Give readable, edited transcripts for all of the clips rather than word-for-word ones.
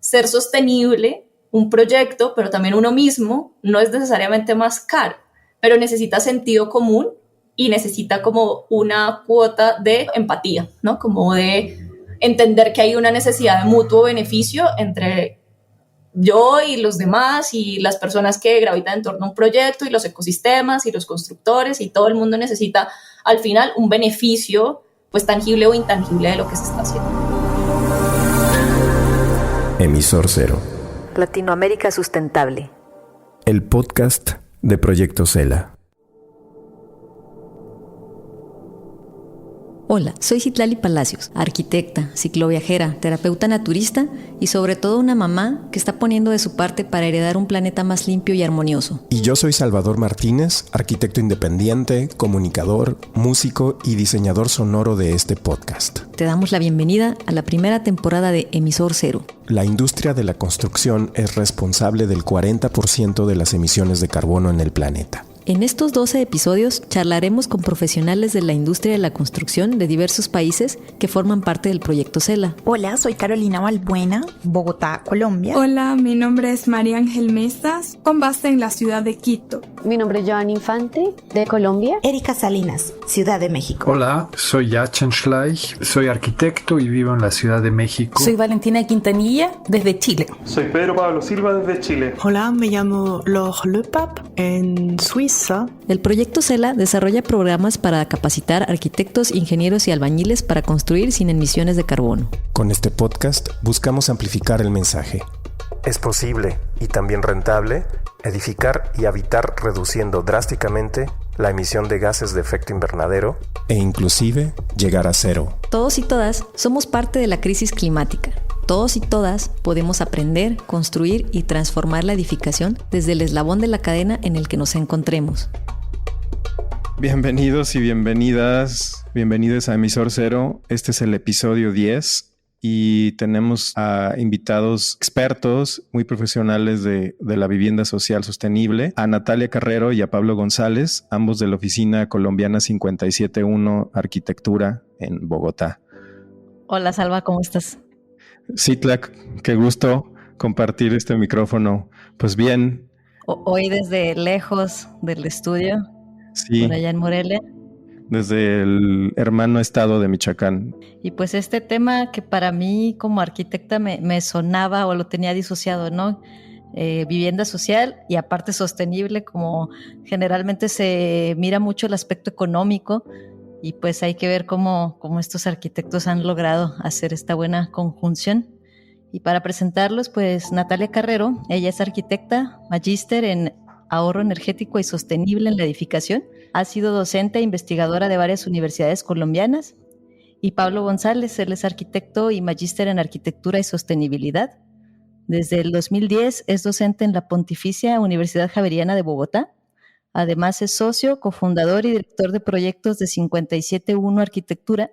ser sostenible, un proyecto, pero también uno mismo, no es necesariamente más caro, pero necesita sentido común y necesita como una cuota de empatía, ¿no? Como de entender que hay una necesidad de mutuo beneficio entre yo y los demás y las personas que gravitan en torno a un proyecto y los ecosistemas y los constructores, y todo el mundo necesita al final un beneficio pues tangible o intangible de lo que se está haciendo. Emisor Cero. Latinoamérica Sustentable. El podcast de Proyecto Cela. Hola, soy Citlali Palacios, arquitecta, cicloviajera, terapeuta naturista y sobre todo una mamá que está poniendo de su parte para heredar un planeta más limpio y armonioso. Y yo soy Salvador Martínez, arquitecto independiente, comunicador, músico y diseñador sonoro de este podcast. Te damos la bienvenida a la primera temporada de Emisor Cero. La industria de la construcción es responsable del 40% de las emisiones de carbono en el planeta. En estos 12 episodios charlaremos con profesionales de la industria de la construcción de diversos países que forman parte del Proyecto Cela. Hola, soy Carolina Balbuena, Bogotá, Colombia. Hola, mi nombre es María Ángel Mesas, con base en la ciudad de Quito. Mi nombre es Joan Infante, de Colombia. Erika Salinas, Ciudad de México. Hola, soy Yachan Schleich, soy arquitecto y vivo en la Ciudad de México. Soy Valentina Quintanilla, desde Chile. Soy Pedro Pablo Silva, desde Chile. Hola, me llamo Laure Lepap, en Suiza. El Proyecto Cela desarrolla programas para capacitar arquitectos, ingenieros y albañiles para construir sin emisiones de carbono. Con este podcast buscamos amplificar el mensaje. Es posible y también rentable edificar y habitar reduciendo drásticamente la emisión de gases de efecto invernadero e inclusive llegar a cero. Todos y todas somos parte de la crisis climática. Todos y todas podemos aprender, construir y transformar la edificación desde el eslabón de la cadena en el que nos encontremos. Bienvenidos y bienvenidos a Emisor Cero. Este es el episodio 10 y tenemos a invitados expertos muy profesionales de la vivienda social sostenible, a Natalia Carrero y a Pablo González, ambos de la oficina colombiana 571 Arquitectura en Bogotá. Hola Salva, ¿cómo estás? Citlac, qué gusto compartir este micrófono. Pues bien. Hoy desde lejos del estudio, sí, por allá en Morelia. Desde el hermano estado de Michoacán. Y pues este tema que para mí como arquitecta me sonaba o lo tenía disociado, ¿no? Vivienda social y aparte sostenible, como generalmente se mira mucho el aspecto económico. Y pues hay que ver cómo estos arquitectos han logrado hacer esta buena conjunción. Y para presentarlos, pues Natalia Carrero, ella es arquitecta, magíster en ahorro energético y sostenible en la edificación. Ha sido docente e investigadora de varias universidades colombianas. Y Pablo González, él es arquitecto y magíster en arquitectura y sostenibilidad. Desde el 2010 es docente en la Pontificia Universidad Javeriana de Bogotá. Además es socio, cofundador y director de proyectos de 571 Arquitectura,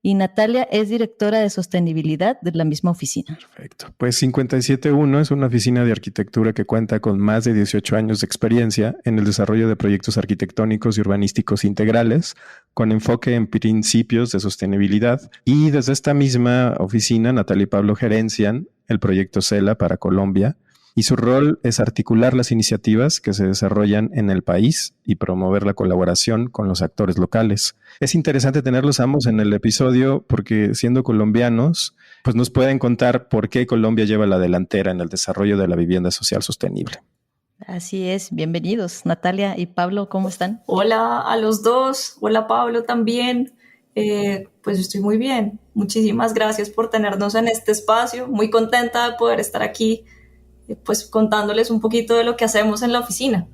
y Natalia es directora de sostenibilidad de la misma oficina. Perfecto. Pues 571 es una oficina de arquitectura que cuenta con más de 18 años de experiencia en el desarrollo de proyectos arquitectónicos y urbanísticos integrales con enfoque en principios de sostenibilidad. Y desde esta misma oficina, Natalia y Pablo gerencian el proyecto Cela para Colombia. Y su rol es articular las iniciativas que se desarrollan en el país y promover la colaboración con los actores locales. Es interesante tenerlos ambos en el episodio porque siendo colombianos, pues nos pueden contar por qué Colombia lleva la delantera en el desarrollo de la vivienda social sostenible. Así es, bienvenidos. Natalia y Pablo, ¿cómo están? Hola a los dos, hola Pablo también. Pues estoy muy bien. Muchísimas gracias por tenernos en este espacio. Muy contenta de poder estar aquí pues contándoles un poquito de lo que hacemos en la oficina.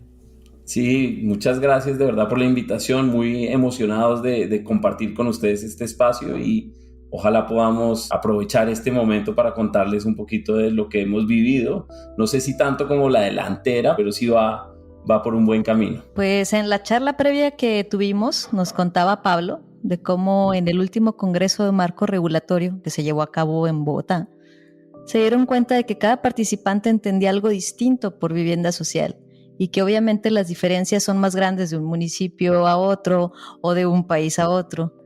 Sí, muchas gracias de verdad por la invitación, muy emocionados de compartir con ustedes este espacio y ojalá podamos aprovechar este momento para contarles un poquito de lo que hemos vivido. No sé si tanto como la delantera, pero sí va por un buen camino. Pues en la charla previa que tuvimos nos contaba Pablo de cómo en el último Congreso de Marco Regulatorio que se llevó a cabo en Bogotá, se dieron cuenta de que cada participante entendía algo distinto por vivienda social y que obviamente las diferencias son más grandes de un municipio a otro o de un país a otro.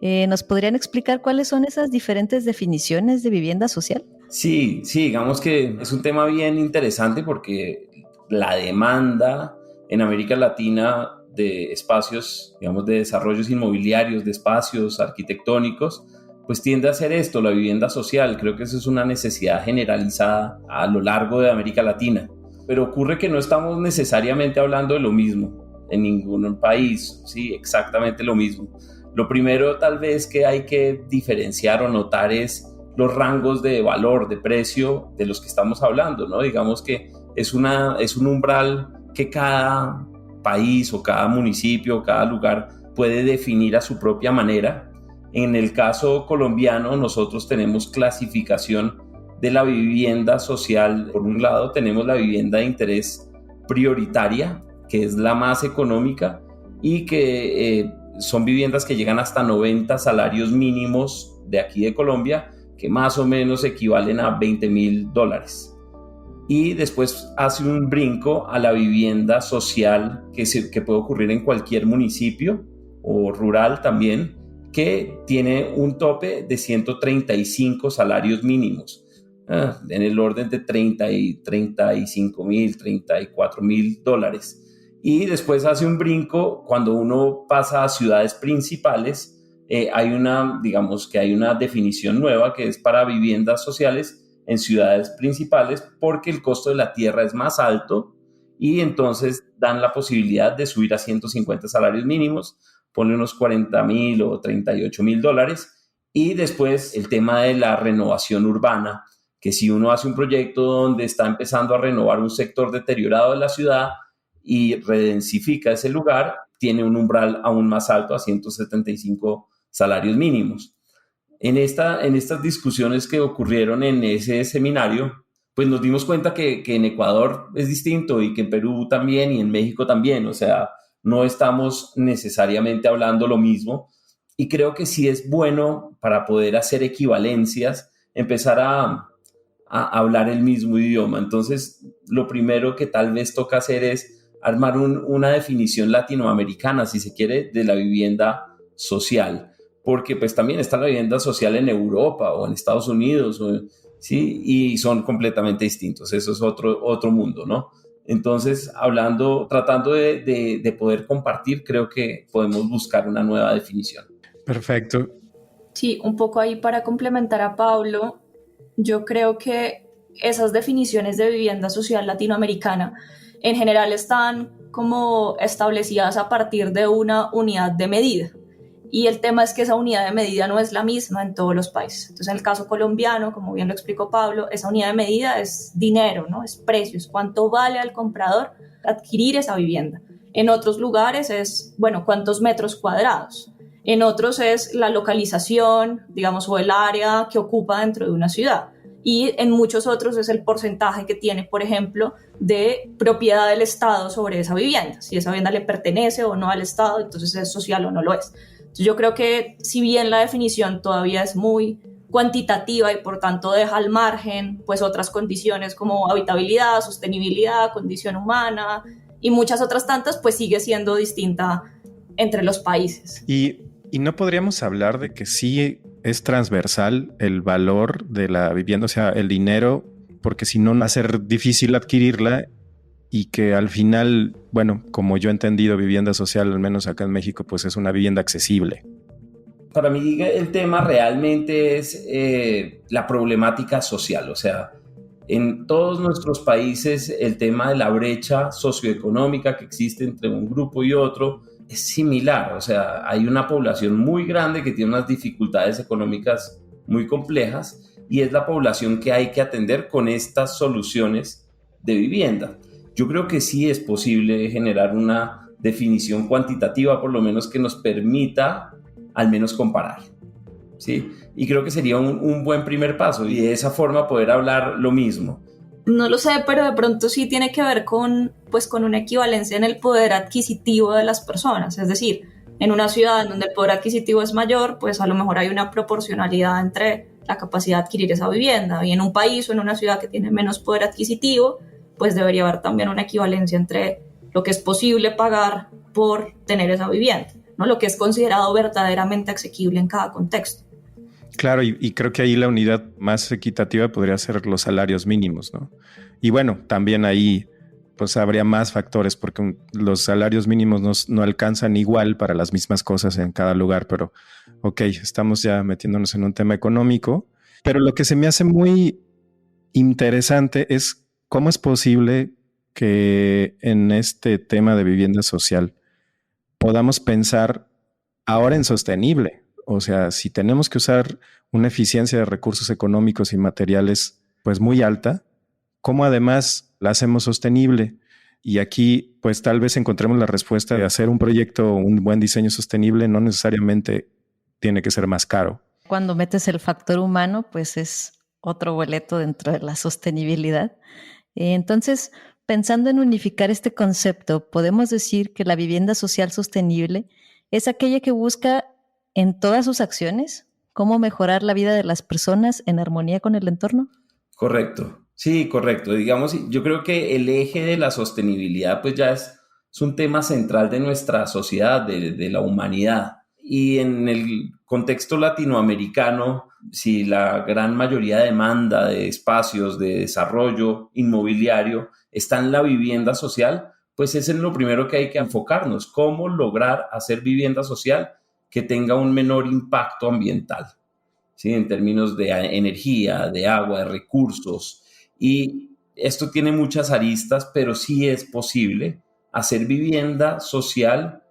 ¿Nos podrían explicar cuáles son esas diferentes definiciones de vivienda social? Sí, digamos que es un tema bien interesante porque la demanda en América Latina de espacios, digamos, de desarrollos inmobiliarios, de espacios arquitectónicos, pues tiende a ser esto, la vivienda social. Creo que eso es una necesidad generalizada a lo largo de América Latina. Pero ocurre que no estamos necesariamente hablando de lo mismo en ningún país, sí, exactamente lo mismo. Lo primero tal vez que hay que diferenciar o notar es los rangos de valor, de precio de los que estamos hablando, ¿no? Digamos que es un umbral que cada país o cada municipio o cada lugar puede definir a su propia manera. En el caso colombiano, nosotros tenemos clasificación de la vivienda social. Por un lado, tenemos la vivienda de interés prioritaria, que es la más económica y que son viviendas que llegan hasta 90 salarios mínimos de aquí de Colombia, que más o menos equivalen a $20,000. Y después hace un brinco a la vivienda social que puede ocurrir en cualquier municipio o rural también, que tiene un tope de 135 salarios mínimos, en el orden de 30 y 35,000, $34,000. Y después hace un brinco cuando uno pasa a ciudades principales. Hay una definición nueva que es para viviendas sociales en ciudades principales, porque el costo de la tierra es más alto y entonces dan la posibilidad de subir a 150 salarios mínimos, ponle unos $40,000 o $38,000. Y después el tema de la renovación urbana, que si uno hace un proyecto donde está empezando a renovar un sector deteriorado de la ciudad y redensifica ese lugar, tiene un umbral aún más alto, a 175 salarios mínimos. En estas discusiones que ocurrieron en ese seminario, pues nos dimos cuenta que en Ecuador es distinto y que en Perú también y en México también. O sea, no estamos necesariamente hablando lo mismo, y creo que sí es bueno, para poder hacer equivalencias, empezar a hablar el mismo idioma. Entonces, lo primero que tal vez toca hacer es armar una definición latinoamericana, si se quiere, de la vivienda social, porque pues también está la vivienda social en Europa o en Estados Unidos, ¿sí? Y son completamente distintos. Eso es otro mundo, ¿no? Entonces, tratando de poder compartir, creo que podemos buscar una nueva definición. Perfecto. Sí, un poco ahí para complementar a Pablo, yo creo que esas definiciones de vivienda social latinoamericana en general están como establecidas a partir de una unidad de medida. Y el tema es que esa unidad de medida no es la misma en todos los países. Entonces, en el caso colombiano, como bien lo explicó Pablo, esa unidad de medida es dinero, ¿no? Es precios, cuánto vale al comprador adquirir esa vivienda. En otros lugares es, bueno, cuántos metros cuadrados. En otros es la localización, digamos, o el área que ocupa dentro de una ciudad. Y en muchos otros es el porcentaje que tiene, por ejemplo, de propiedad del Estado sobre esa vivienda. Si esa vivienda le pertenece o no al Estado, entonces es social o no lo es. Yo creo que si bien la definición todavía es muy cuantitativa y por tanto deja al margen pues otras condiciones como habitabilidad, sostenibilidad, condición humana y muchas otras tantas, pues sigue siendo distinta entre los países. Y no podríamos hablar de que sí es transversal el valor de la vivienda, o sea, el dinero, porque si no va a ser difícil adquirirla. Y que al final, bueno, como yo he entendido vivienda social, al menos acá en México, pues es una vivienda accesible. Para mí el tema realmente es la problemática social. O sea, en todos nuestros países el tema de la brecha socioeconómica que existe entre un grupo y otro es similar. O sea, hay una población muy grande que tiene unas dificultades económicas muy complejas y es la población que hay que atender con estas soluciones de vivienda. Yo creo que sí es posible generar una definición cuantitativa, por lo menos que nos permita al menos comparar, ¿sí? Y creo que sería un buen primer paso y de esa forma poder hablar lo mismo. No lo sé, pero de pronto sí tiene que ver con una equivalencia en el poder adquisitivo de las personas. Es decir, en una ciudad en donde el poder adquisitivo es mayor, pues a lo mejor hay una proporcionalidad entre la capacidad de adquirir esa vivienda. Y en un país o en una ciudad que tiene menos poder adquisitivo, pues debería haber también una equivalencia entre lo que es posible pagar por tener esa vivienda, ¿no? Lo que es considerado verdaderamente asequible en cada contexto. Claro, y creo que ahí la unidad más equitativa podría ser los salarios mínimos, ¿no? Y bueno, también ahí pues habría más factores porque los salarios mínimos no alcanzan igual para las mismas cosas en cada lugar, pero ok, estamos ya metiéndonos en un tema económico, pero lo que se me hace muy interesante es cómo es posible que en este tema de vivienda social podamos pensar ahora en sostenible. O sea, si tenemos que usar una eficiencia de recursos económicos y materiales pues muy alta, ¿cómo además la hacemos sostenible? Y aquí pues tal vez encontremos la respuesta de hacer un proyecto, un buen diseño sostenible no necesariamente tiene que ser más caro. Cuando metes el factor humano, pues es otro boleto dentro de la sostenibilidad. Entonces, pensando en unificar este concepto, podemos decir que la vivienda social sostenible es aquella que busca en todas sus acciones cómo mejorar la vida de las personas en armonía con el entorno. Correcto, sí, correcto. Digamos, yo creo que el eje de la sostenibilidad pues ya es un tema central de nuestra sociedad, de la humanidad. Y en el contexto latinoamericano, si la gran mayoría de demanda de espacios de desarrollo inmobiliario está en la vivienda social, pues es en lo primero que hay que enfocarnos, cómo lograr hacer vivienda social que tenga un menor impacto ambiental, ¿sí? En términos de energía, de agua, de recursos. Y esto tiene muchas aristas, pero sí es posible hacer vivienda social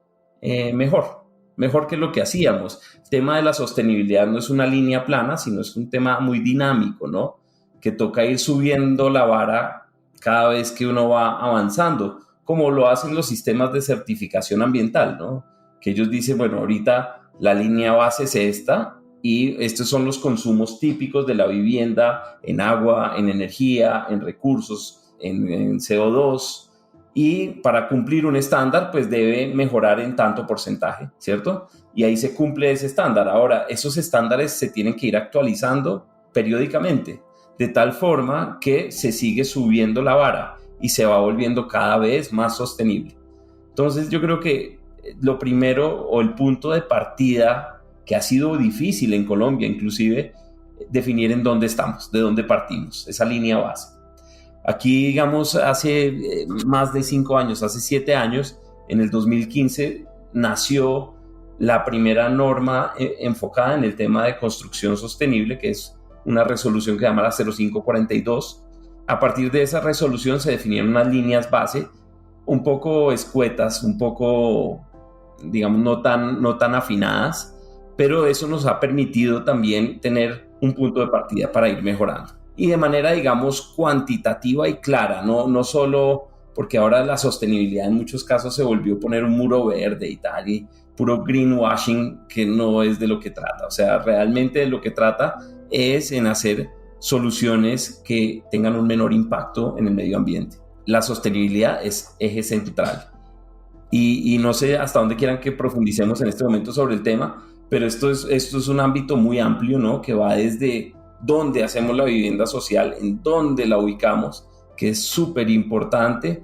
mejor que lo que hacíamos. El tema de la sostenibilidad no es una línea plana, sino es un tema muy dinámico, ¿no? Que toca ir subiendo la vara cada vez que uno va avanzando, como lo hacen los sistemas de certificación ambiental, ¿no? Que ellos dicen, bueno, ahorita la línea base es esta y estos son los consumos típicos de la vivienda en agua, en energía, en recursos, en CO2, y para cumplir un estándar pues debe mejorar en tanto porcentaje, ¿cierto? Y ahí se cumple ese estándar. Ahora, esos estándares se tienen que ir actualizando periódicamente, de tal forma que se sigue subiendo la vara y se va volviendo cada vez más sostenible. Entonces yo creo que lo primero o el punto de partida que ha sido difícil en Colombia inclusive definir en dónde estamos, de dónde partimos, esa línea base. Aquí, digamos, hace más de 5 años, hace 7 años, en el 2015, nació la primera norma enfocada en el tema de construcción sostenible, que es una resolución que se llama la 0542. A partir de esa resolución se definieron unas líneas base un poco escuetas, un poco, digamos, no tan afinadas, pero eso nos ha permitido también tener un punto de partida para ir mejorando. Y de manera, digamos, cuantitativa y clara, no solo porque ahora la sostenibilidad en muchos casos se volvió poner un muro verde y tal, y puro greenwashing, que no es de lo que trata. O sea, realmente de lo que trata es en hacer soluciones que tengan un menor impacto en el medio ambiente. La sostenibilidad es eje central. Y no sé hasta dónde quieran que profundicemos en este momento sobre el tema, pero esto es un ámbito muy amplio, ¿no? Que va desde dónde hacemos la vivienda social, en dónde la ubicamos, que es súper importante.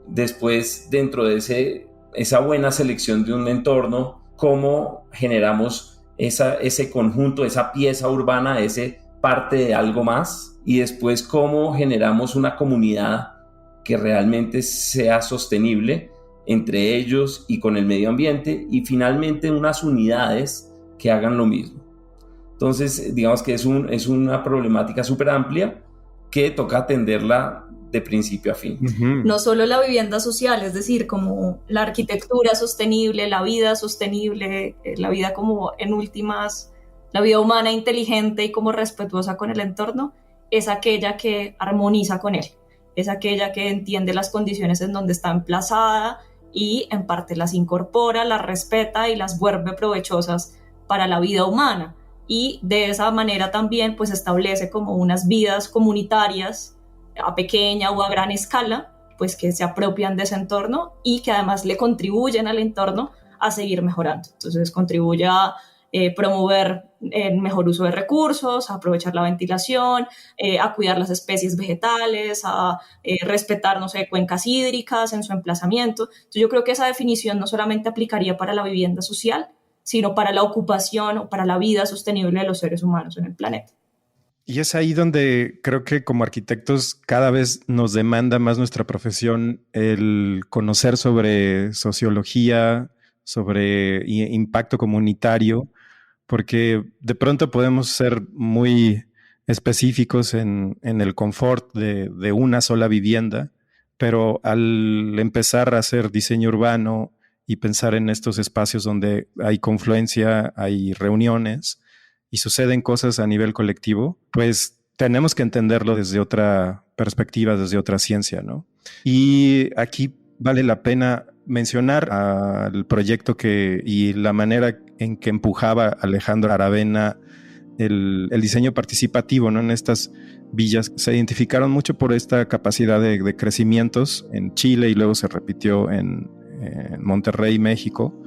Después, dentro de esa buena selección de un entorno, cómo generamos ese conjunto, esa pieza urbana, ese parte de algo más, y después cómo generamos una comunidad que realmente sea sostenible entre ellos y con el medio ambiente, y finalmente unas unidades que hagan lo mismo. Entonces, digamos que es una problemática súper amplia que toca atenderla de principio a fin. Uh-huh. No solo la vivienda social, es decir, como la arquitectura sostenible, la vida sostenible, la vida como en últimas, la vida humana inteligente y como respetuosa con el entorno, es aquella que armoniza con él, es aquella que entiende las condiciones en donde está emplazada y en parte las incorpora, las respeta y las vuelve provechosas para la vida humana. Y de esa manera también pues establece como unas vidas comunitarias a pequeña o a gran escala, pues que se apropian de ese entorno y que además le contribuyen al entorno a seguir mejorando. Entonces contribuye a promover el mejor uso de recursos, a aprovechar la ventilación, a cuidar las especies vegetales, a respetar, no sé, cuencas hídricas en su emplazamiento. Entonces yo creo que esa definición no solamente aplicaría para la vivienda social, sino para la ocupación o para la vida sostenible de los seres humanos en el planeta. Y es ahí donde creo que como arquitectos cada vez nos demanda más nuestra profesión el conocer sobre sociología, sobre impacto comunitario, porque de pronto podemos ser muy específicos en el confort de una sola vivienda, pero al empezar a hacer diseño urbano y pensar en estos espacios donde hay confluencia, hay reuniones y suceden cosas a nivel colectivo, pues tenemos que entenderlo desde otra perspectiva, desde otra ciencia, ¿no? Y aquí vale la pena mencionar al proyecto y la manera en que empujaba Alejandro Aravena el diseño participativo, ¿no? En estas villas se identificaron mucho por esta capacidad de crecimientos en Chile y luego se repitió en Monterrey, México.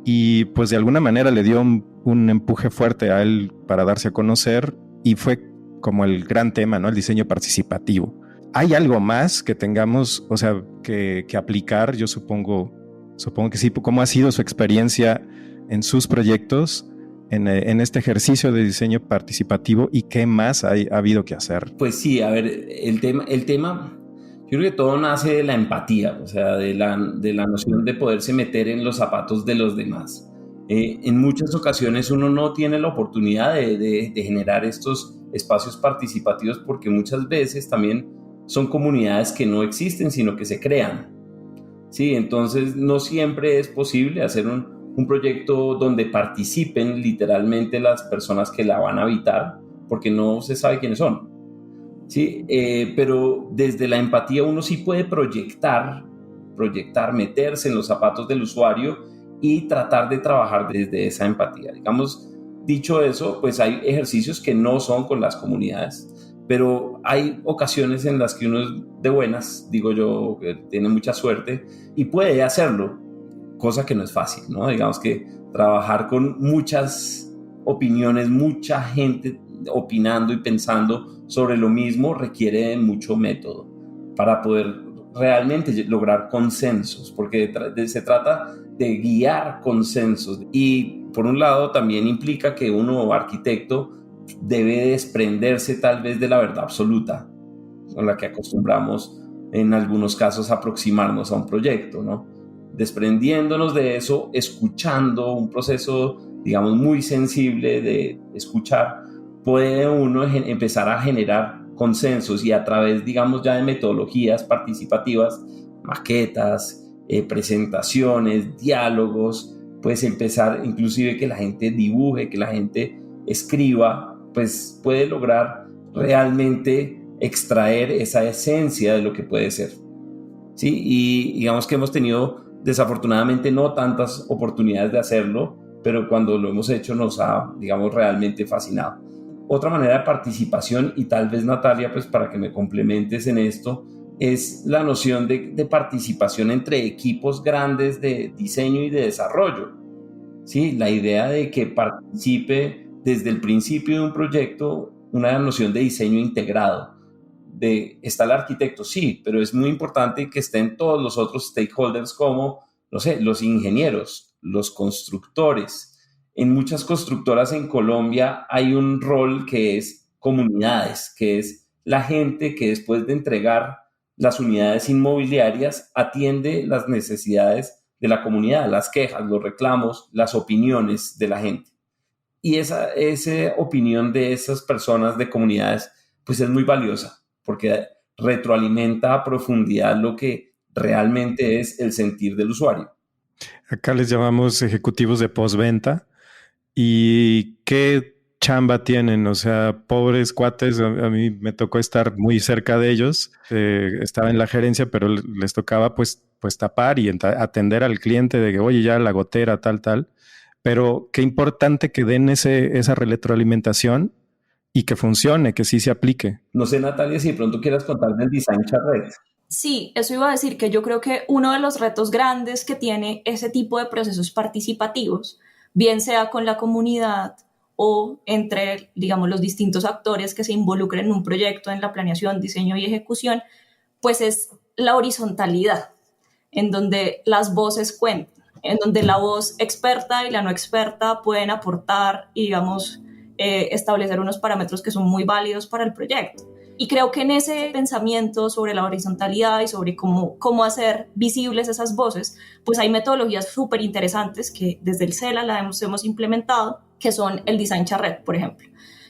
Y pues de alguna manera le dio un empuje fuerte a él para darse a conocer y fue como el gran tema, ¿no? El diseño participativo. ¿Hay algo más que tengamos, o sea, que aplicar? Yo supongo que sí. ¿Cómo ha sido su experiencia en sus proyectos en este ejercicio de diseño participativo y qué más ha habido que hacer? Pues sí, a ver, el tema, yo creo que todo nace de la empatía, o sea, de la noción de poderse meter en los zapatos de los demás. En muchas ocasiones uno no tiene la oportunidad de generar estos espacios participativos porque muchas veces también son comunidades que no existen, sino que se crean. Sí, entonces no siempre es posible hacer un proyecto donde participen literalmente las personas que la van a habitar, porque no se sabe quiénes son. Sí, pero desde la empatía uno sí puede proyectar, meterse en los zapatos del usuario y tratar de trabajar desde esa empatía. Digamos, dicho eso, pues hay ejercicios que no son con las comunidades, pero hay ocasiones en las que uno es de buenas, digo yo, que tiene mucha suerte y puede hacerlo, cosa que no es fácil, ¿no? Digamos que trabajar con muchas opiniones, mucha gente opinando y pensando sobre lo mismo requiere de mucho método para poder realmente lograr consensos, porque se trata de guiar consensos y por un lado también implica que uno, arquitecto, debe desprenderse tal vez de la verdad absoluta con la que acostumbramos en algunos casos a aproximarnos a un proyecto, ¿no? Desprendiéndonos de eso, escuchando, un proceso, digamos, muy sensible de escuchar, puede uno empezar a generar consensos y a través, digamos, ya de metodologías participativas, maquetas, presentaciones, diálogos, pues empezar inclusive que la gente dibuje, que la gente escriba, pues puede lograr realmente extraer esa esencia de lo que puede ser. Sí, y digamos que hemos tenido desafortunadamente no tantas oportunidades de hacerlo, pero cuando lo hemos hecho nos ha, digamos, realmente fascinado. Otra manera de participación, y tal vez Natalia, pues para que me complementes en esto, es la noción de participación entre equipos grandes de diseño y de desarrollo. ¿Sí? La idea de que participe desde el principio de un proyecto una noción de diseño integrado. Está el arquitecto, sí, pero es muy importante que estén todos los otros stakeholders como, no sé, los ingenieros, los constructores. En muchas constructoras en Colombia hay un rol que es comunidades, que es la gente que después de entregar las unidades inmobiliarias atiende las necesidades de la comunidad, las quejas, los reclamos, las opiniones de la gente. Y esa opinión de esas personas de comunidades pues es muy valiosa porque retroalimenta a profundidad lo que realmente es el sentir del usuario. Acá les llamamos ejecutivos de postventa. ¿Y qué chamba tienen? O sea, pobres cuates, a mí me tocó estar muy cerca de ellos. Estaba en la gerencia, pero les tocaba pues tapar y atender al cliente de que, oye, ya la gotera, tal. Pero qué importante que den esa retroalimentación y que funcione, que sí se aplique. No sé, Natalia, si de pronto quieras contar del Design Charrette. Sí, eso iba a decir, que yo creo que uno de los retos grandes que tiene ese tipo de procesos participativos, bien sea con la comunidad o entre, digamos, los distintos actores que se involucren en un proyecto, en la planeación, diseño y ejecución, pues es la horizontalidad, en donde las voces cuentan. en donde la voz experta y la no experta pueden aportar y, digamos, establecer unos parámetros que son muy válidos para el proyecto. Y creo que en ese pensamiento sobre la horizontalidad y sobre cómo hacer visibles esas voces, pues hay metodologías súper interesantes que desde el CELA las hemos implementado, que son el Design Charrette, por ejemplo,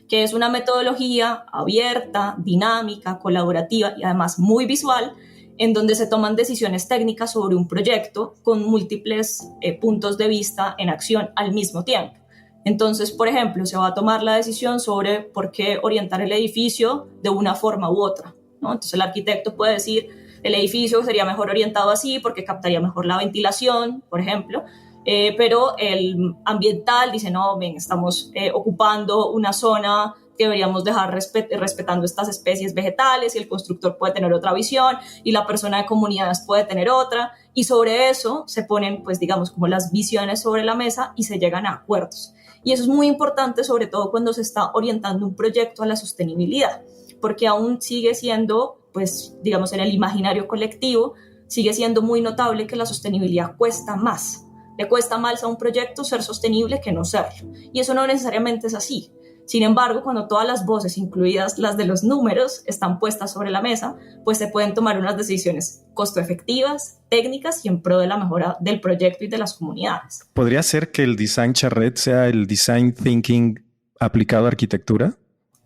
que es una metodología abierta, dinámica, colaborativa y además muy visual, en donde se toman decisiones técnicas sobre un proyecto con múltiples puntos de vista en acción al mismo tiempo. Entonces, por ejemplo, se va a tomar la decisión sobre por qué orientar el edificio de una forma u otra, ¿no? Entonces el arquitecto puede decir, el edificio sería mejor orientado así porque captaría mejor la ventilación, por ejemplo, pero el ambiental dice, no, ven, estamos ocupando una zona que deberíamos dejar respetando estas especies vegetales, y el constructor puede tener otra visión y la persona de comunidades puede tener otra, y sobre eso se ponen, pues digamos, como las visiones sobre la mesa y se llegan a acuerdos. Y eso es muy importante, sobre todo cuando se está orientando un proyecto a la sostenibilidad, porque aún sigue siendo, pues digamos, en el imaginario colectivo, sigue siendo muy notable que la sostenibilidad cuesta más. Le cuesta más a un proyecto ser sostenible que no serlo. Y eso no necesariamente es así. Sin embargo, cuando todas las voces, incluidas las de los números, están puestas sobre la mesa, pues se pueden tomar unas decisiones costo-efectivas, técnicas y en pro de la mejora del proyecto y de las comunidades. ¿Podría ser que el Design Charrette sea el Design Thinking aplicado a arquitectura?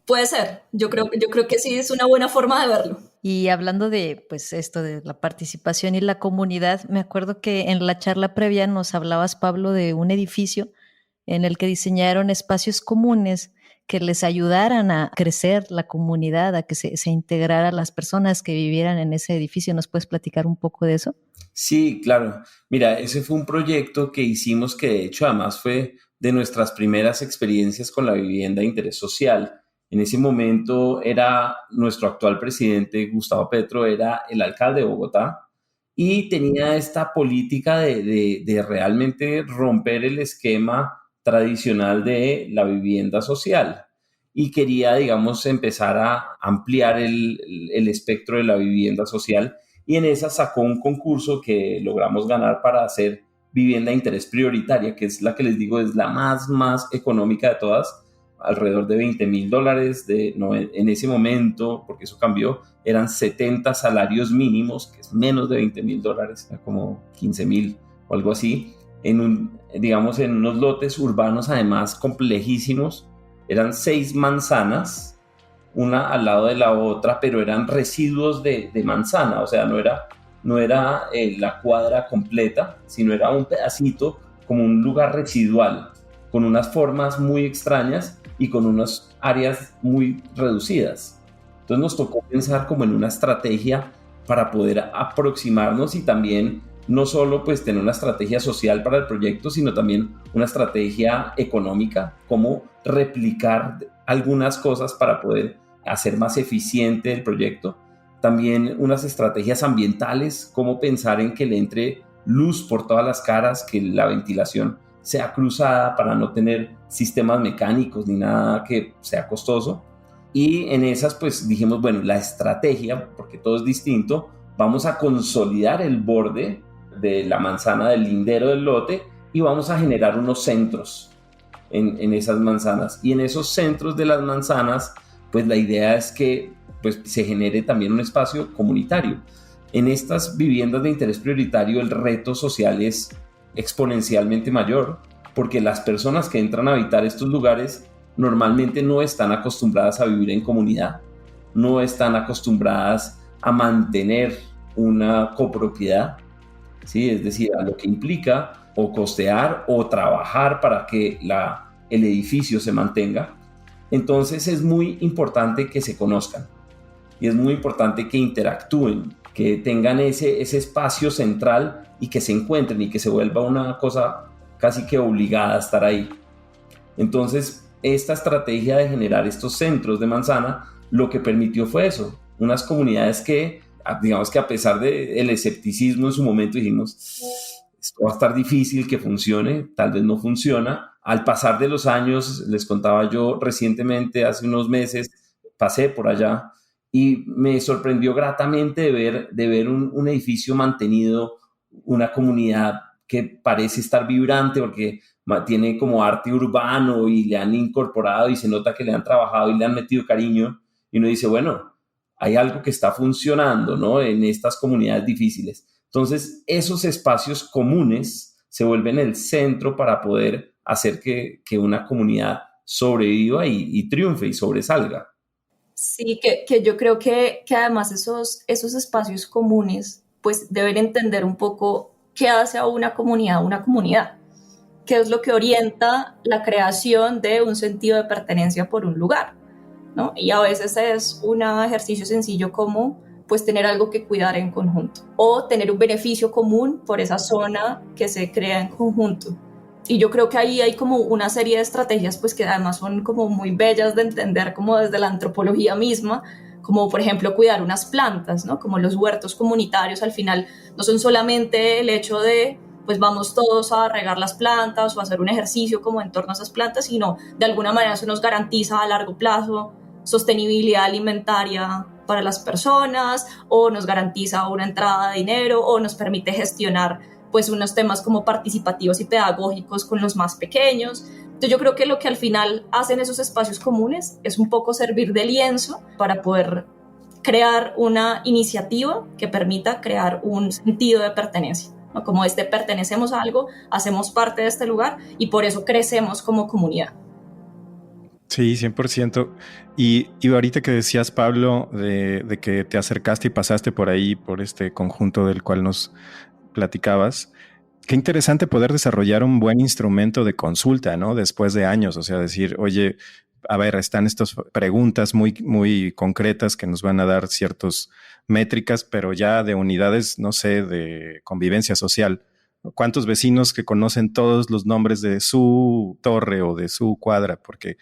Puede ser. Yo creo que sí es una buena forma de verlo. Y hablando de, pues, esto de la participación y la comunidad, me acuerdo que en la charla previa nos hablabas, Pablo, de un edificio en el que diseñaron espacios comunes que les ayudaran a crecer la comunidad, a que se integrara las personas que vivieran en ese edificio. ¿Nos puedes platicar un poco de eso? Sí, claro. Mira, ese fue un proyecto que hicimos que de hecho además fue de nuestras primeras experiencias con la vivienda de interés social. En ese momento era nuestro actual presidente, Gustavo Petro, era el alcalde de Bogotá y tenía esta política de realmente romper el esquema tradicional de la vivienda social y quería, digamos, empezar a ampliar el espectro de la vivienda social, y en esa sacó un concurso que logramos ganar para hacer vivienda de interés prioritaria, que es la que les digo es la más económica de todas, alrededor de $20,000 en ese momento, porque eso cambió, eran 70 salarios mínimos, que es menos de $20,000, como 15,000 o algo así, en unos lotes urbanos además complejísimos. Eran 6 manzanas, una al lado de la otra, pero eran residuos de manzana, o sea, no era la cuadra completa, sino era un pedacito, como un lugar residual, con unas formas muy extrañas y con unas áreas muy reducidas. Entonces nos tocó pensar como en una estrategia para poder aproximarnos y también no solo pues tener una estrategia social para el proyecto, sino también una estrategia económica, cómo replicar algunas cosas para poder hacer más eficiente el proyecto. También unas estrategias ambientales, cómo pensar en que le entre luz por todas las caras, que la ventilación sea cruzada para no tener sistemas mecánicos ni nada que sea costoso. Y en esas pues dijimos, bueno, la estrategia, porque todo es distinto, vamos a consolidar el borde de la manzana del lindero del lote y vamos a generar unos centros en esas manzanas. Y en esos centros de las manzanas, pues la idea es que pues, se genere también un espacio comunitario. En estas viviendas de interés prioritario el reto social es exponencialmente mayor, porque las personas que entran a habitar estos lugares normalmente no están acostumbradas a vivir en comunidad, no están acostumbradas a mantener una copropiedad, ¿sí? Es decir, a lo que implica o costear o trabajar para que el edificio se mantenga. Entonces es muy importante que se conozcan y es muy importante que interactúen, que tengan ese espacio central y que se encuentren y que se vuelva una cosa casi que obligada a estar ahí. Entonces, esta estrategia de generar estos centros de manzana lo que permitió fue eso, unas comunidades que, digamos que a pesar del escepticismo en su momento dijimos, esto va a estar difícil que funcione, tal vez no funciona. Al pasar de los años, les contaba yo recientemente, hace unos meses, pasé por allá y me sorprendió gratamente de ver un edificio mantenido, una comunidad que parece estar vibrante porque tiene como arte urbano y le han incorporado y se nota que le han trabajado y le han metido cariño, y uno dice, bueno, hay algo que está funcionando, ¿no?, en estas comunidades difíciles. Entonces, esos espacios comunes se vuelven el centro para poder hacer que una comunidad sobreviva y triunfe y sobresalga. Sí, que yo creo que además esos espacios comunes pues deben entender un poco qué hace a una comunidad, qué es lo que orienta la creación de un sentido de pertenencia por un lugar, ¿no? Y a veces es un ejercicio sencillo como pues tener algo que cuidar en conjunto o tener un beneficio común por esa zona que se crea en conjunto. Y yo creo que ahí hay como una serie de estrategias pues que además son como muy bellas de entender como desde la antropología misma, como por ejemplo cuidar unas plantas, ¿no? Como los huertos comunitarios al final no son solamente el hecho de pues vamos todos a regar las plantas o a hacer un ejercicio como en torno a esas plantas, sino de alguna manera eso nos garantiza a largo plazo sostenibilidad alimentaria para las personas, o nos garantiza una entrada de dinero, o nos permite gestionar pues unos temas como participativos y pedagógicos con los más pequeños. Entonces yo creo que lo que al final hacen esos espacios comunes es un poco servir de lienzo para poder crear una iniciativa que permita crear un sentido de pertenencia, ¿no? Como pertenecemos a algo, hacemos parte de este lugar y por eso crecemos como comunidad. Sí, 100%. Y ahorita que decías, Pablo, de que te acercaste y pasaste por ahí, por este conjunto del cual nos platicabas, qué interesante poder desarrollar un buen instrumento de consulta, ¿no? Después de años, o sea, decir, oye, a ver, están estas preguntas muy, muy concretas que nos van a dar ciertas métricas, pero ya de unidades, no sé, de convivencia social. ¿Cuántos vecinos que conocen todos los nombres de su torre o de su cuadra? Porque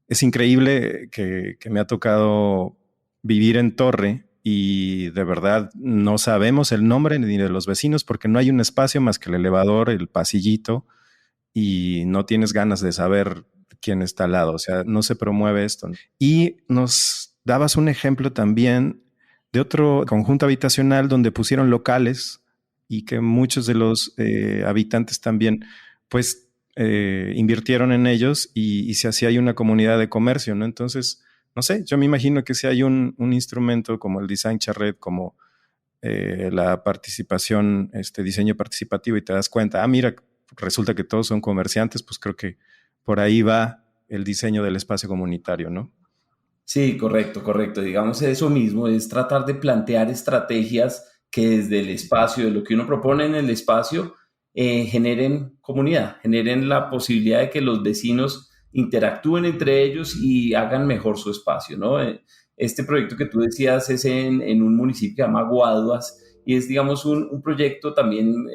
es increíble que me ha tocado vivir en torre y de verdad no sabemos el nombre ni de los vecinos porque no hay un espacio más que el elevador, el pasillito, y no tienes ganas de saber quién está al lado. O sea, no se promueve esto. Y nos dabas un ejemplo también de otro conjunto habitacional donde pusieron locales y que muchos de los habitantes también pues invirtieron en ellos y se hacía ahí una comunidad de comercio, ¿no? Entonces, no sé, yo me imagino que si hay un instrumento como el Design Charrette, como la participación, diseño participativo, y te das cuenta, mira, resulta que todos son comerciantes, pues creo que por ahí va el diseño del espacio comunitario, ¿no? Sí, correcto. Digamos, eso mismo es tratar de plantear estrategias que desde el espacio, de lo que uno propone en el espacio, generen comunidad, generen la posibilidad de que los vecinos interactúen entre ellos y hagan mejor su espacio, ¿no? Este proyecto que tú decías es en un municipio que se llama Guaduas y es, digamos, un proyecto también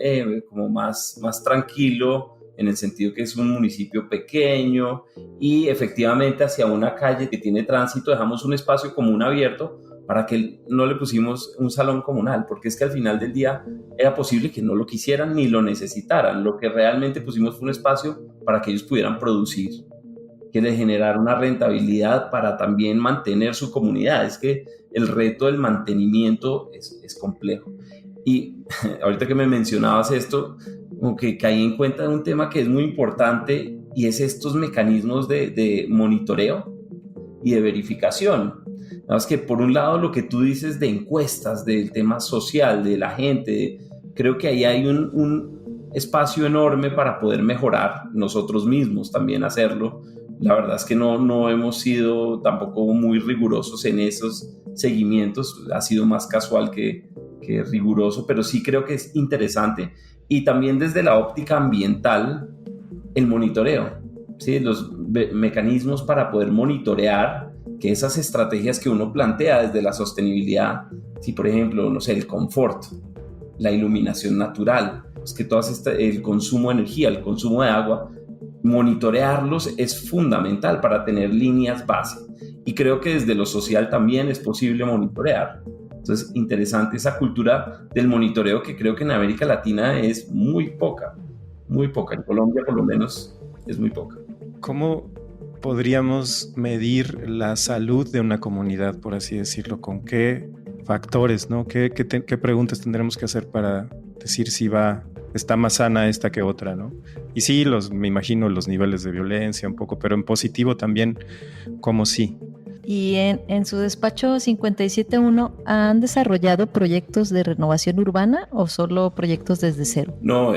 como más tranquilo, en el sentido que es un municipio pequeño y efectivamente hacia una calle que tiene tránsito dejamos un espacio común abierto para que no le pusimos un salón comunal, porque es que al final del día era posible que no lo quisieran ni lo necesitaran. Lo que realmente pusimos fue un espacio para que ellos pudieran producir, que les generara una rentabilidad para también mantener su comunidad. Es que el reto del mantenimiento es complejo. Y ahorita que me mencionabas esto, como que caí en cuenta de un tema que es muy importante y es estos mecanismos de monitoreo y de verificación. Es que por un lado lo que tú dices de encuestas, del tema social, de la gente, creo que ahí hay un espacio enorme para poder mejorar nosotros mismos, también hacerlo. La verdad es que no hemos sido tampoco muy rigurosos en esos seguimientos, ha sido más casual que riguroso, pero sí creo que es interesante. Y también desde la óptica ambiental, el monitoreo, ¿sí? Los mecanismos para poder monitorear que esas estrategias que uno plantea desde la sostenibilidad, si por ejemplo, no sé, el confort, la iluminación natural, es que el consumo de energía, el consumo de agua, monitorearlos es fundamental para tener líneas base. Y creo que desde lo social también es posible monitorear. Entonces, interesante esa cultura del monitoreo que creo que en América Latina es muy poca. En Colombia, por lo menos, es muy poca. ¿Cómo podríamos medir la salud de una comunidad, por así decirlo? ¿Con qué factores, no? ¿Qué preguntas tendremos que hacer para decir si va está más sana esta que otra, ¿no? Y sí, me imagino los niveles de violencia un poco, pero en positivo también, como sí. Y en su despacho 571, ¿han desarrollado proyectos de renovación urbana o solo proyectos desde cero? No,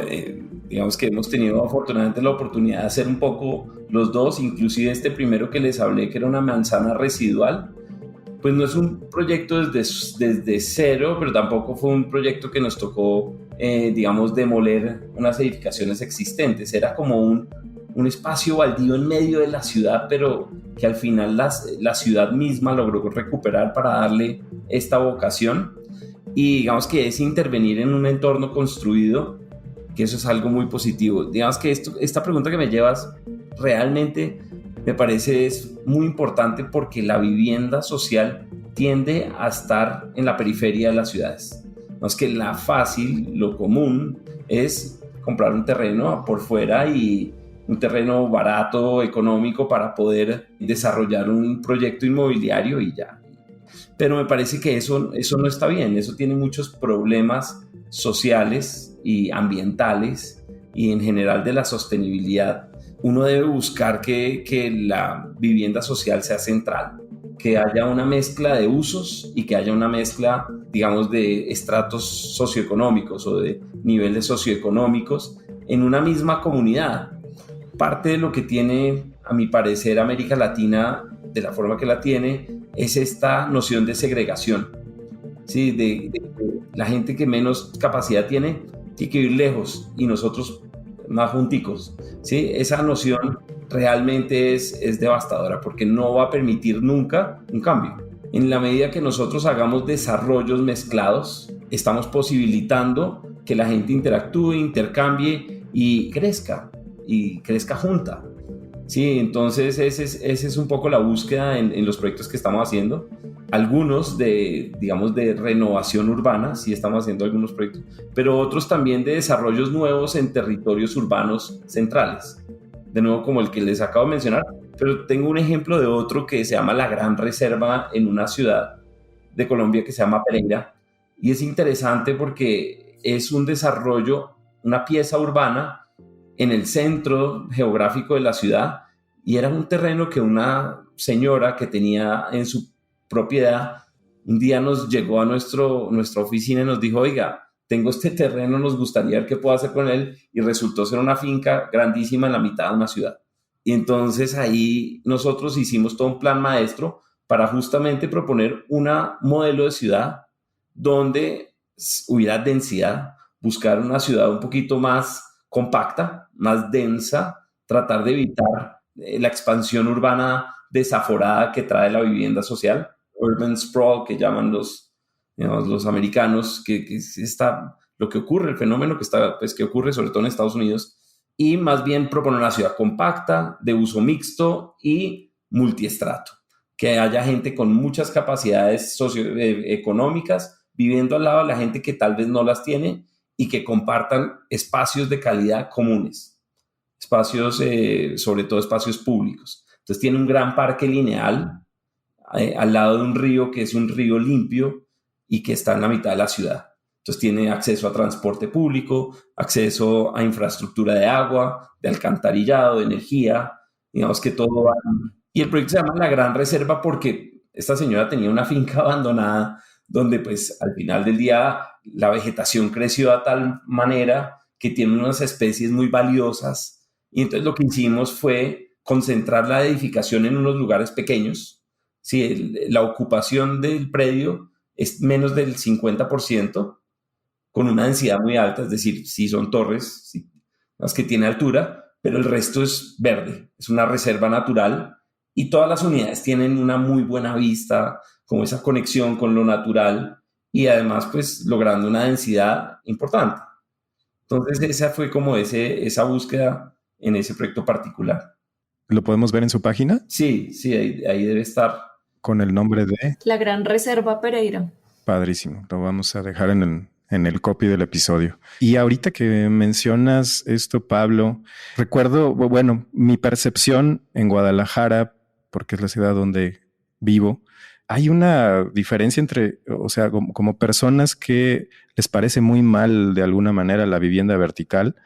digamos que hemos tenido afortunadamente la oportunidad de hacer un poco los dos, inclusive este primero que les hablé, que era una manzana residual, pues no es un proyecto desde cero, pero tampoco fue un proyecto que nos tocó, digamos, demoler unas edificaciones existentes. Era como un espacio baldío en medio de la ciudad, pero que al final la ciudad misma logró recuperar para darle esta vocación. Y digamos que es intervenir en un entorno construido, que eso es algo muy positivo. Digamos que esta pregunta que me llevas realmente me parece es muy importante porque la vivienda social tiende a estar en la periferia de las ciudades. No es que lo común es comprar un terreno por fuera y un terreno barato, económico para poder desarrollar un proyecto inmobiliario y ya. Pero me parece que eso no está bien, eso tiene muchos problemas sociales y ambientales y en general de la sostenibilidad. Uno debe buscar que la vivienda social sea central, que haya una mezcla de usos y que haya una mezcla, digamos, de estratos socioeconómicos o de niveles socioeconómicos en una misma comunidad. Parte de lo que tiene, a mi parecer, América Latina, de la forma que la tiene, es esta noción de segregación. ¿Sí? De la gente que menos capacidad tiene que vivir lejos y nosotros más junticos. ¿Sí? Esa noción realmente es devastadora porque no va a permitir nunca un cambio. En la medida que nosotros hagamos desarrollos mezclados, estamos posibilitando que la gente interactúe, intercambie y crezca junta. Sí, entonces esa es un poco la búsqueda en los proyectos que estamos haciendo. Algunos de renovación urbana, sí estamos haciendo algunos proyectos, pero otros también de desarrollos nuevos en territorios urbanos centrales. De nuevo, como el que les acabo de mencionar, pero tengo un ejemplo de otro que se llama La Gran Reserva en una ciudad de Colombia que se llama Pereira. Y es interesante porque es un desarrollo, una pieza urbana en el centro geográfico de la ciudad, y era un terreno que una señora que tenía en su propiedad un día nos llegó a nuestra oficina y nos dijo: oiga, tengo este terreno, nos gustaría ver qué puedo hacer con él, y resultó ser una finca grandísima en la mitad de una ciudad. Y entonces ahí nosotros hicimos todo un plan maestro para justamente proponer un modelo de ciudad donde hubiera densidad, buscar una ciudad un poquito más compacta, más densa, tratar de evitar la expansión urbana desaforada que trae la vivienda social, urban sprawl que llaman los americanos, que está lo que ocurre, el fenómeno que ocurre sobre todo en Estados Unidos, y más bien proponer una ciudad compacta, de uso mixto y multiestrato, que haya gente con muchas capacidades socioeconómicas viviendo al lado de la gente que tal vez no las tiene, y que compartan espacios de calidad comunes, espacios, sobre todo espacios públicos. Entonces tiene un gran parque lineal al lado de un río que es un río limpio y que está en la mitad de la ciudad. Entonces tiene acceso a transporte público, acceso a infraestructura de agua, de alcantarillado, de energía, digamos que todo va. Y el proyecto se llama La Gran Reserva porque esta señora tenía una finca abandonada donde pues al final del día la vegetación creció a tal manera que tiene unas especies muy valiosas, y entonces lo que hicimos fue concentrar la edificación en unos lugares pequeños. Sí, la ocupación del predio es menos del 50%, con una densidad muy alta, es decir, sí son torres, sí, las que tiene altura, pero el resto es verde, es una reserva natural, y todas las unidades tienen una muy buena vista, como esa conexión con lo natural, y además pues logrando una densidad importante. Entonces esa fue como esa búsqueda en ese proyecto particular. ¿Lo podemos ver en su página? Sí, ahí debe estar. Con el nombre de... La Gran Reserva Pereira. Padrísimo, lo vamos a dejar en el copy del episodio. Y ahorita que mencionas esto, Pablo, recuerdo, bueno, mi percepción en Guadalajara, porque es la ciudad donde vivo, hay una diferencia entre, o sea, como personas que les parece muy mal de alguna manera la vivienda vertical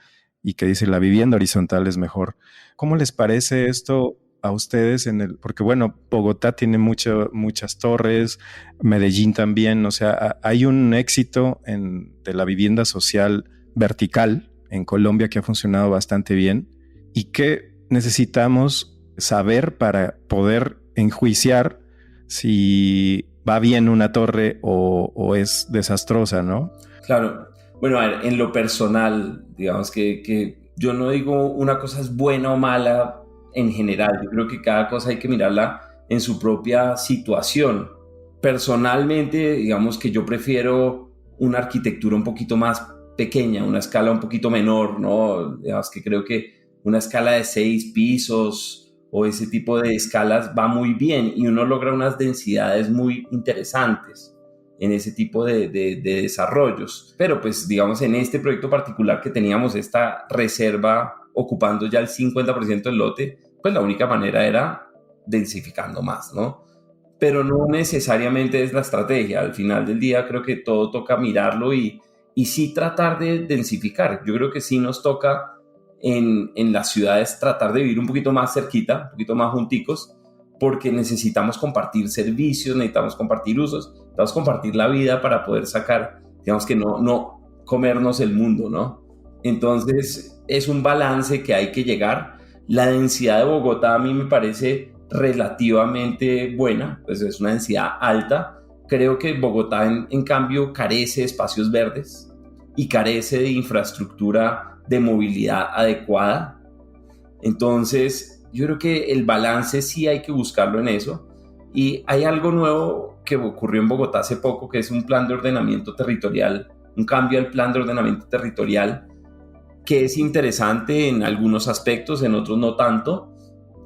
y que dicen la vivienda horizontal es mejor. ¿Cómo les parece esto a ustedes porque bueno, Bogotá tiene muchas torres, Medellín también, o sea, hay un éxito de la vivienda social vertical en Colombia que ha funcionado bastante bien y que necesitamos saber para poder enjuiciar si va bien una torre o es desastrosa, ¿no? Claro. Bueno, a ver, en lo personal, digamos que yo no digo una cosa es buena o mala en general. Yo creo que cada cosa hay que mirarla en su propia situación. Personalmente, digamos que yo prefiero una arquitectura un poquito más pequeña, una escala un poquito menor, ¿no? Digamos que creo que una escala de 6 pisos o ese tipo de escalas va muy bien y uno logra unas densidades muy interesantes en ese tipo de desarrollos. Pero pues digamos en este proyecto particular que teníamos esta reserva ocupando ya el 50% del lote, pues la única manera era densificando más, ¿no? Pero no necesariamente es la estrategia. Al final del día creo que todo toca mirarlo y sí tratar de densificar. Yo creo que sí nos toca en las ciudades tratar de vivir un poquito más cerquita, un poquito más junticos, porque necesitamos compartir servicios, necesitamos compartir usos, necesitamos compartir la vida para poder sacar, digamos que no comernos el mundo, ¿no? Entonces es un balance que hay que llegar. La densidad de Bogotá a mí me parece relativamente buena, pues es una densidad alta. Creo que Bogotá en cambio carece de espacios verdes y carece de infraestructura de movilidad adecuada. Entonces yo creo que el balance sí hay que buscarlo en eso. Y hay algo nuevo que ocurrió en Bogotá hace poco, que es un plan de ordenamiento territorial, un cambio al plan de ordenamiento territorial, que es interesante en algunos aspectos, en otros no tanto.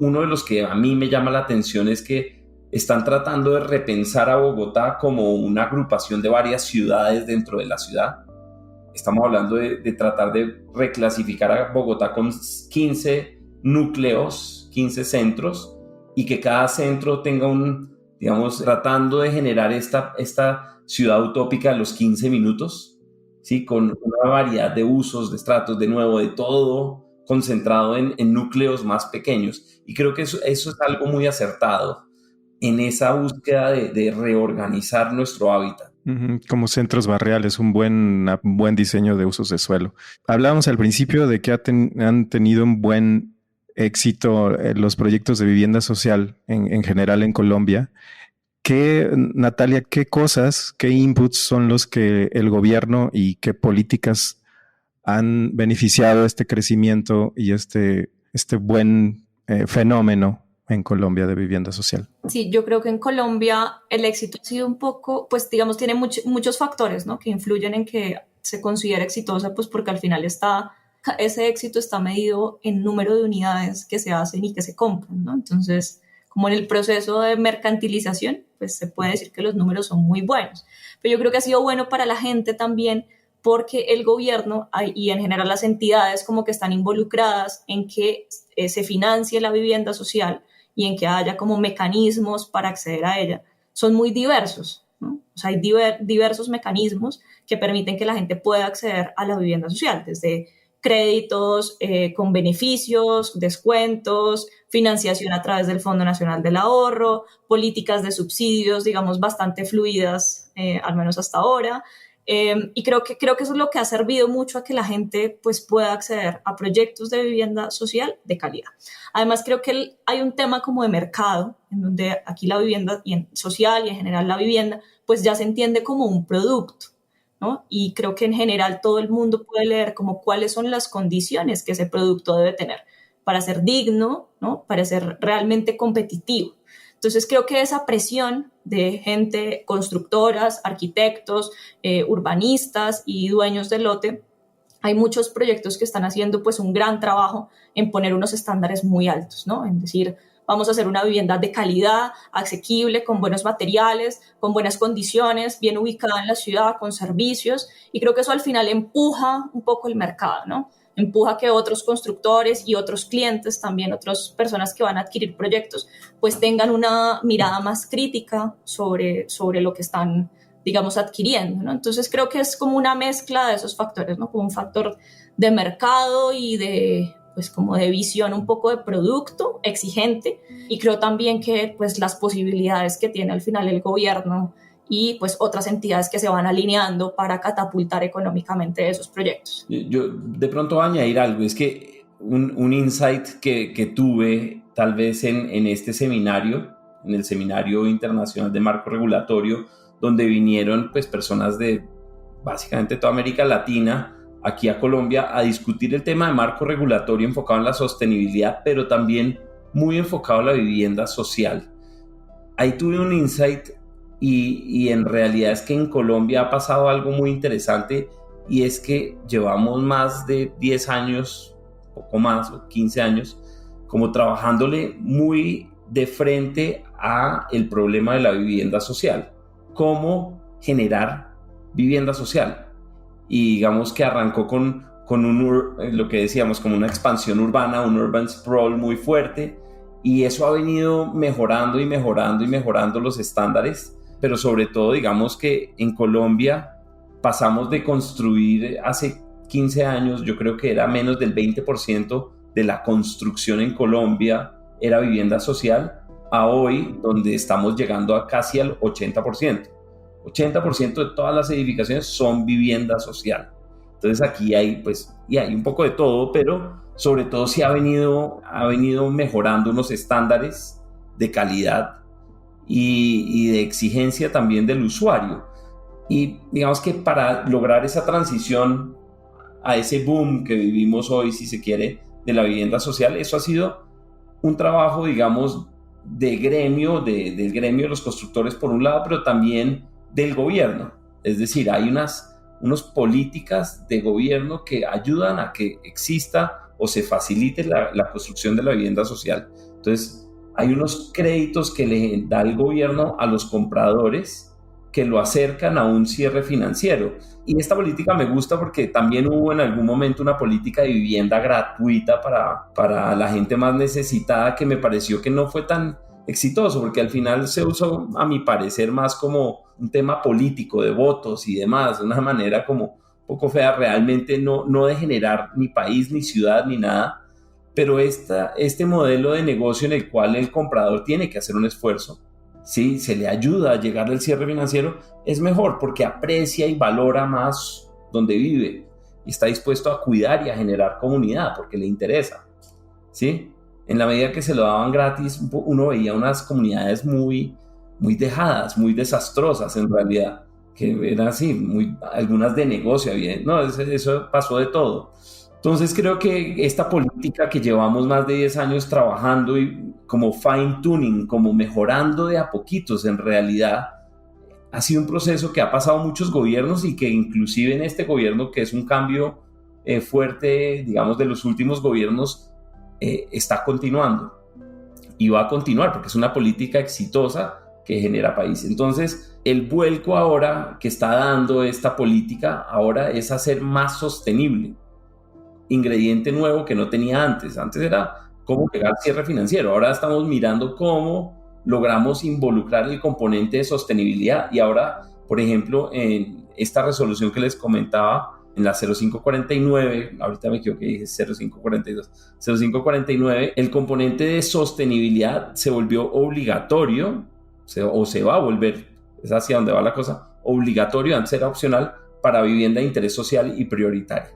Uno de los que a mí me llama la atención es que están tratando de repensar a Bogotá como una agrupación de varias ciudades dentro de la ciudad. Estamos hablando de tratar de reclasificar a Bogotá con 15 núcleos, 15 centros, y que cada centro tenga digamos, tratando de generar esta ciudad utópica de los 15 minutos, ¿sí? Con una variedad de usos, de estratos, de nuevo, de todo concentrado en núcleos más pequeños. Y creo que eso es algo muy acertado en esa búsqueda de reorganizar nuestro hábitat. Como centros barriales, un buen diseño de usos de suelo. Hablábamos al principio de que han tenido un buen éxito los proyectos de vivienda social en general en Colombia. Natalia, ¿qué cosas, qué inputs son los que el gobierno y qué políticas han beneficiado este crecimiento y este buen fenómeno en Colombia de vivienda social? Sí, yo creo que en Colombia el éxito ha sido un poco, pues digamos, tiene muchos factores, ¿no? Que influyen en que se considere exitosa, pues porque al final ese éxito está medido en número de unidades que se hacen y que se compran, ¿no? Entonces, como en el proceso de mercantilización, pues se puede decir que los números son muy buenos. Pero yo creo que ha sido bueno para la gente también porque el gobierno y en general las entidades como que están involucradas en que se financie la vivienda social y en que haya como mecanismos para acceder a ella, son muy diversos, ¿no? O sea, hay diversos mecanismos que permiten que la gente pueda acceder a la vivienda social, desde créditos con beneficios, descuentos, financiación a través del Fondo Nacional del Ahorro, políticas de subsidios, digamos, bastante fluidas, al menos hasta ahora. Y creo que eso es lo que ha servido mucho a que la gente pues, pueda acceder a proyectos de vivienda social de calidad. Además, creo que hay un tema como de mercado, en donde aquí la vivienda social y en general la vivienda, pues ya se entiende como un producto, ¿no? Y creo que en general todo el mundo puede leer como cuáles son las condiciones que ese producto debe tener para ser digno, ¿no? Para ser realmente competitivo. Entonces creo que esa presión de gente, constructoras, arquitectos, urbanistas y dueños de lote, hay muchos proyectos que están haciendo pues un gran trabajo en poner unos estándares muy altos, ¿no? En decir, vamos a hacer una vivienda de calidad, asequible, con buenos materiales, con buenas condiciones, bien ubicada en la ciudad, con servicios, y creo que eso al final empuja un poco el mercado, ¿no? empuja que otros constructores y otros clientes, también otras personas que van a adquirir proyectos, pues tengan una mirada más crítica sobre lo que están, digamos, adquiriendo, ¿no? Entonces creo que es como una mezcla de esos factores, ¿no? Como un factor de mercado y pues como de visión un poco de producto exigente, y creo también que pues las posibilidades que tiene al final el gobierno y pues otras entidades que se van alineando para catapultar económicamente esos proyectos. Yo de pronto voy a añadir algo, es que un insight que tuve tal vez en este seminario, en el Seminario Internacional de Marco Regulatorio, donde vinieron pues personas de básicamente toda América Latina aquí a Colombia a discutir el tema de marco regulatorio enfocado en la sostenibilidad, pero también muy enfocado en la vivienda social. Ahí tuve un insight y en realidad es que en Colombia ha pasado algo muy interesante, y es que llevamos más de 10 años, poco más, o 15 años, como trabajándole muy de frente a el problema de la vivienda social. Cómo generar vivienda social. Y digamos que arrancó con lo que decíamos, como una expansión urbana, un urban sprawl muy fuerte, y eso ha venido mejorando y mejorando y mejorando los estándares, pero sobre todo digamos que en Colombia pasamos de construir hace 15 años, yo creo que era menos del 20% de la construcción en Colombia era vivienda social, a hoy donde estamos llegando a casi al 80%. 80% de todas las edificaciones son vivienda social. Entonces aquí hay un poco de todo, pero sobre todo sí ha venido mejorando unos estándares de calidad y de exigencia también del usuario. Y digamos que para lograr esa transición a ese boom que vivimos hoy, si se quiere, de la vivienda social, eso ha sido un trabajo, digamos, de gremio, del gremio de los constructores por un lado, pero también del gobierno. Es decir, hay unas políticas de gobierno que ayudan a que exista o se facilite la construcción de la vivienda social. Entonces, hay unos créditos que le da el gobierno a los compradores que lo acercan a un cierre financiero. Y esta política me gusta porque también hubo en algún momento una política de vivienda gratuita para la gente más necesitada, que me pareció que no fue tan exitoso, porque al final se usó, a mi parecer, más como un tema político de votos y demás, de una manera como un poco fea, realmente no de generar ni país, ni ciudad, ni nada. Pero este modelo de negocio en el cual el comprador tiene que hacer un esfuerzo, ¿sí? Se le ayuda a llegar al cierre financiero, es mejor porque aprecia y valora más donde vive y está dispuesto a cuidar y a generar comunidad porque le interesa, ¿sí? En la medida que se lo daban gratis, uno veía unas comunidades muy, muy dejadas, muy desastrosas en realidad, que eran así, algunas de negocio, no, eso pasó de todo. Entonces creo que esta política que llevamos más de 10 años trabajando y como fine tuning, como mejorando de a poquitos en realidad, ha sido un proceso que ha pasado muchos gobiernos y que inclusive en este gobierno, que es un cambio fuerte, digamos, de los últimos gobiernos, está continuando y va a continuar porque es una política exitosa que genera país. Entonces, el vuelco ahora que está dando esta política ahora es hacer más sostenible. Ingrediente nuevo que no tenía antes. Antes era cómo llegar al cierre financiero. Ahora estamos mirando cómo logramos involucrar el componente de sostenibilidad. Y ahora, por ejemplo, en esta resolución que les comentaba, en la 0549, ahorita me equivoqué, dije 0542, 0549, el componente de sostenibilidad se volvió obligatorio, o se va a volver, es hacia donde va la cosa, obligatorio, antes era opcional, para vivienda de interés social y prioritaria.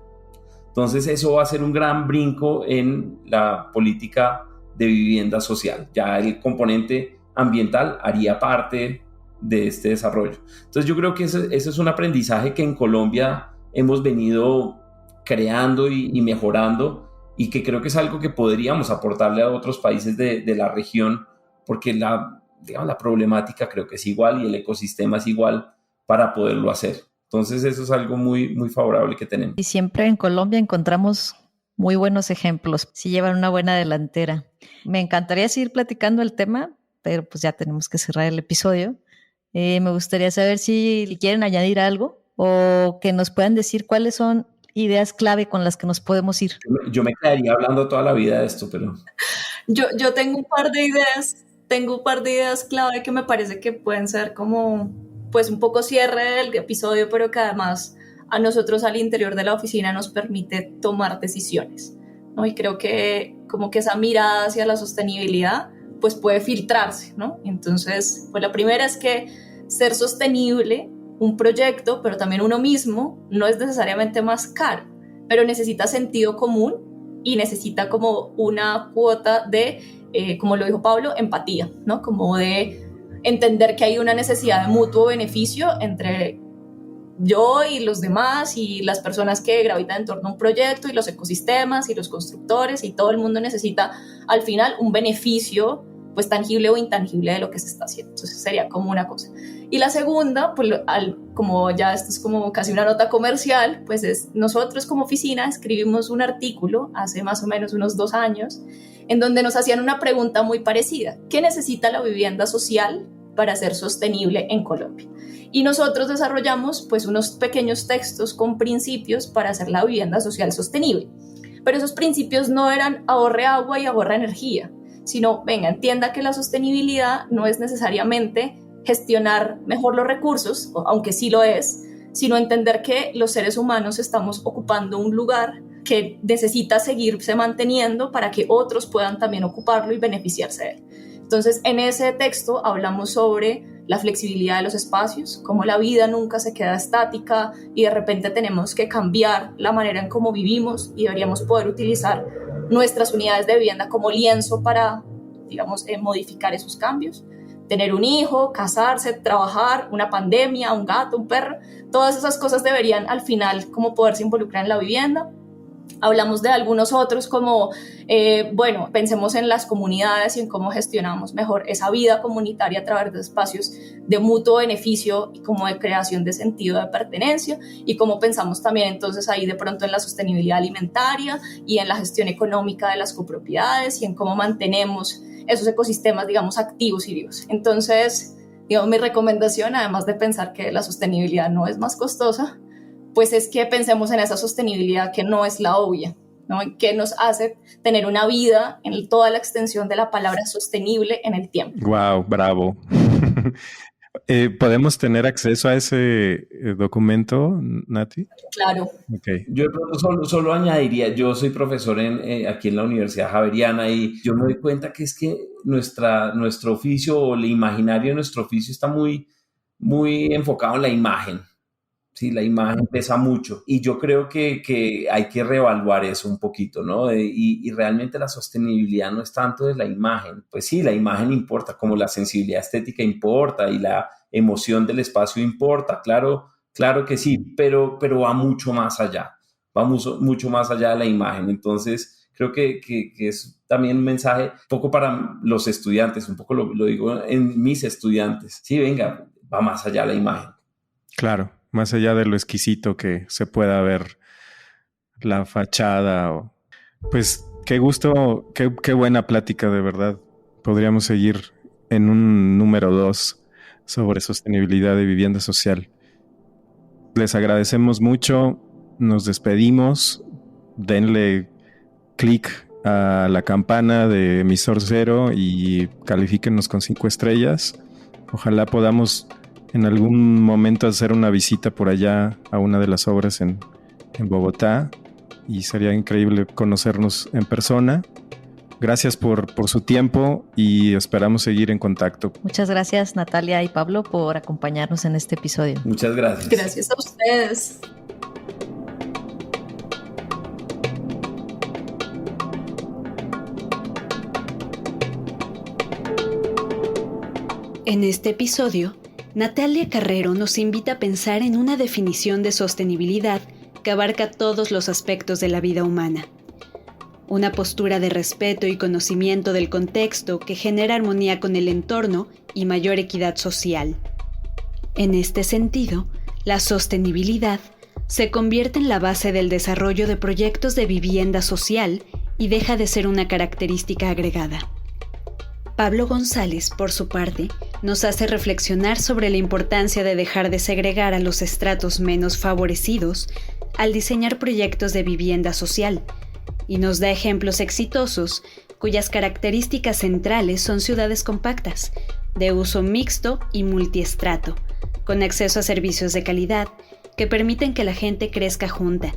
Entonces eso va a ser un gran brinco en la política de vivienda social. Ya el componente ambiental haría parte de este desarrollo. Entonces yo creo que ese es un aprendizaje que en Colombia hemos venido creando y mejorando, y que creo que es algo que podríamos aportarle a otros países de la región, porque la problemática creo que es igual y el ecosistema es igual para poderlo hacer. Entonces eso es algo muy, muy favorable que tenemos. Y siempre en Colombia encontramos muy buenos ejemplos, sí llevan una buena delantera. Me encantaría seguir platicando el tema, pero pues ya tenemos que cerrar el episodio. Me gustaría saber si quieren añadir algo o que nos puedan decir cuáles son ideas clave con las que nos podemos ir? Yo me quedaría hablando toda la vida de esto, pero... Yo tengo un par de ideas clave que me parece que pueden ser como, pues, un poco cierre del episodio, pero que además a nosotros al interior de la oficina nos permite tomar decisiones, ¿no? Y creo que como que esa mirada hacia la sostenibilidad pues puede filtrarse, ¿no? Entonces, pues la primera es que ser sostenible, un proyecto, pero también uno mismo, no es necesariamente más caro, pero necesita sentido común y necesita como una cuota de, como lo dijo Pablo, empatía, ¿no? Como de entender que hay una necesidad de mutuo beneficio entre yo y los demás y las personas que gravitan en torno a un proyecto y los ecosistemas y los constructores, y todo el mundo necesita al final un beneficio pues tangible o intangible de lo que se está haciendo. Entonces sería como una cosa. Y la segunda, pues como ya esto es como casi una nota comercial, pues es nosotros como oficina escribimos un artículo hace más o menos unos 2 años en donde nos hacían una pregunta muy parecida: ¿qué necesita la vivienda social para ser sostenible en Colombia? Y nosotros desarrollamos pues unos pequeños textos con principios para hacer la vivienda social sostenible. Pero esos principios no eran ahorre agua y ahorra energía, sino, venga, entienda que la sostenibilidad no es necesariamente gestionar mejor los recursos, aunque sí lo es, sino entender que los seres humanos estamos ocupando un lugar que necesita seguirse manteniendo para que otros puedan también ocuparlo y beneficiarse de él. Entonces, en ese texto hablamos sobre la flexibilidad de los espacios, cómo la vida nunca se queda estática y de repente tenemos que cambiar la manera en cómo vivimos y deberíamos poder utilizar nuestras unidades de vivienda como lienzo para, digamos, modificar esos cambios. Tener un hijo, casarse, trabajar, una pandemia, un gato, un perro, todas esas cosas deberían al final como poderse involucrar en la vivienda. Hablamos de algunos otros como, bueno, pensemos en las comunidades y en cómo gestionamos mejor esa vida comunitaria a través de espacios de mutuo beneficio y como de creación de sentido de pertenencia, y cómo pensamos también entonces ahí de pronto en la sostenibilidad alimentaria y en la gestión económica de las copropiedades y en cómo mantenemos esos ecosistemas, digamos, activos y vivos. Entonces, digamos, mi recomendación, además de pensar que la sostenibilidad no es más costosa, pues es que pensemos en esa sostenibilidad que no es la obvia, ¿no? Que nos hace tener una vida en toda la extensión de la palabra sostenible en el tiempo. Wow, bravo. ¿Podemos tener acceso a ese documento, Nati? Claro. Okay. Yo solo añadiría, yo soy profesor aquí en la Universidad Javeriana y yo me doy cuenta que es que nuestro oficio o el imaginario de nuestro oficio está muy, muy enfocado en la imagen. Sí, la imagen pesa mucho y yo creo que hay que reevaluar eso un poquito, ¿no? Y realmente la sostenibilidad no es tanto de la imagen. Pues sí, la imagen importa, como la sensibilidad estética importa y la emoción del espacio importa, claro que sí, pero va mucho más allá, mucho más allá de la imagen. Entonces, creo que es también un mensaje un poco para los estudiantes, un poco lo digo en mis estudiantes. Sí, venga, va más allá de la imagen. Claro. Más allá de lo exquisito que se pueda ver la fachada. Pues qué gusto, qué buena plática, de verdad. Podríamos seguir en un número 2 sobre sostenibilidad de vivienda social. Les agradecemos mucho, nos despedimos. Denle clic a la campana de Emisor Cero y califíquenos con 5 estrellas. Ojalá podamos en algún momento hacer una visita por allá a una de las obras en Bogotá, y sería increíble conocernos en persona. Gracias por su tiempo y esperamos seguir en contacto. Muchas gracias, Natalia y Pablo, por acompañarnos en este episodio. Muchas gracias. Gracias a ustedes. En este episodio, Natalia Carrero nos invita a pensar en una definición de sostenibilidad que abarca todos los aspectos de la vida humana. Una postura de respeto y conocimiento del contexto que genera armonía con el entorno y mayor equidad social. En este sentido, la sostenibilidad se convierte en la base del desarrollo de proyectos de vivienda social y deja de ser una característica agregada. Pablo González, por su parte, nos hace reflexionar sobre la importancia de dejar de segregar a los estratos menos favorecidos al diseñar proyectos de vivienda social, y nos da ejemplos exitosos cuyas características centrales son ciudades compactas, de uso mixto y multiestrato, con acceso a servicios de calidad que permiten que la gente crezca junta,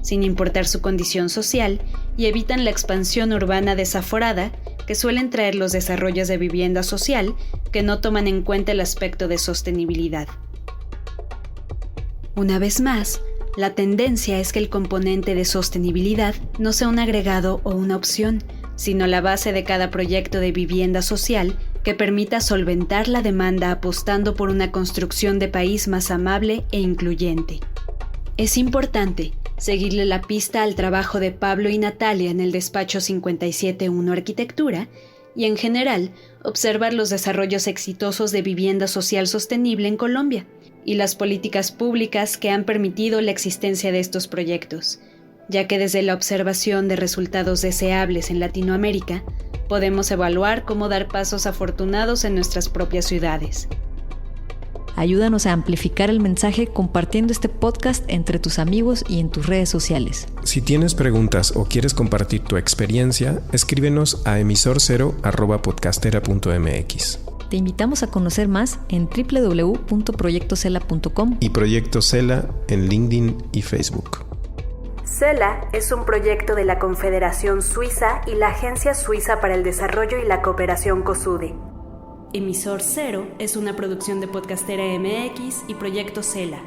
sin importar su condición social, y evitan la expansión urbana desaforada que suelen traer los desarrollos de vivienda social que no toman en cuenta el aspecto de sostenibilidad. Una vez más, la tendencia es que el componente de sostenibilidad no sea un agregado o una opción, sino la base de cada proyecto de vivienda social que permita solventar la demanda apostando por una construcción de país más amable e incluyente. Es importante seguirle la pista al trabajo de Pablo y Natalia en el despacho 571 Arquitectura y, en general, observar los desarrollos exitosos de vivienda social sostenible en Colombia y las políticas públicas que han permitido la existencia de estos proyectos, ya que desde la observación de resultados deseables en Latinoamérica, podemos evaluar cómo dar pasos afortunados en nuestras propias ciudades. Ayúdanos a amplificar el mensaje compartiendo este podcast entre tus amigos y en tus redes sociales. Si tienes preguntas o quieres compartir tu experiencia, escríbenos a emisor0@podcastera.mx. Te invitamos a conocer más en www.proyectocela.com y Proyecto Cela en LinkedIn y Facebook. CELA es un proyecto de la Confederación Suiza y la Agencia Suiza para el Desarrollo y la Cooperación COSUDE. Emisor Cero es una producción de Podcastera MX y Proyecto Cela.